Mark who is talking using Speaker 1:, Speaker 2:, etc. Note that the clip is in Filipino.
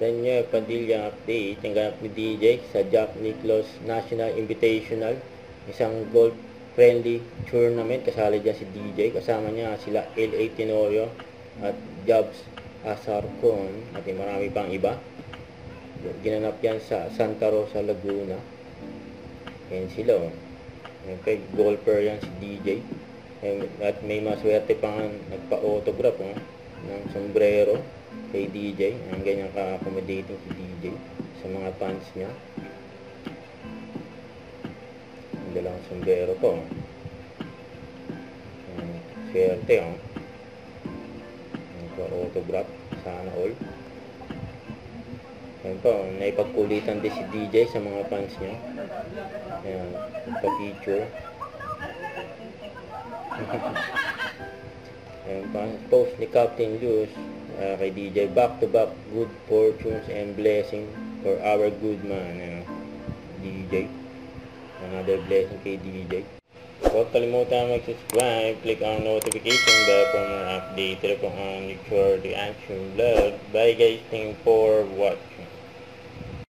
Speaker 1: Daniel Padilla update. Ang ganap ni DJ sa Jack Nicklaus National Invitational. Isang golf-friendly tournament. Kasali dyan si DJ. Kasama niya sila L.A. Tenorio at Jobs Asarcon. At marami pang iba. Ginanap yan sa Santa Rosa, Laguna. Yan sila. Siyempre, golfer yan si DJ. At may maswerte pang nagpa-autograph ng sombrero kay DJ. Ang ganyan ka-accommodating si DJ sa mga fans niya. Ang dalang sombrero po. Swerte nagpa-autograph. Sana all. Ayan po, naipagkulitan din si DJ sa mga fans niya. Ayan, pa-picture. Ayan pa, post ni Captain Luz kay DJ, back to back good fortunes and blessing for our good man. DJ, another blessing kay DJ. Huwag kalimutan mag-subscribe, click ang notification bell for more update. Ito po ang Nicture Reaction Vlog. Bye guys, thank you for watching.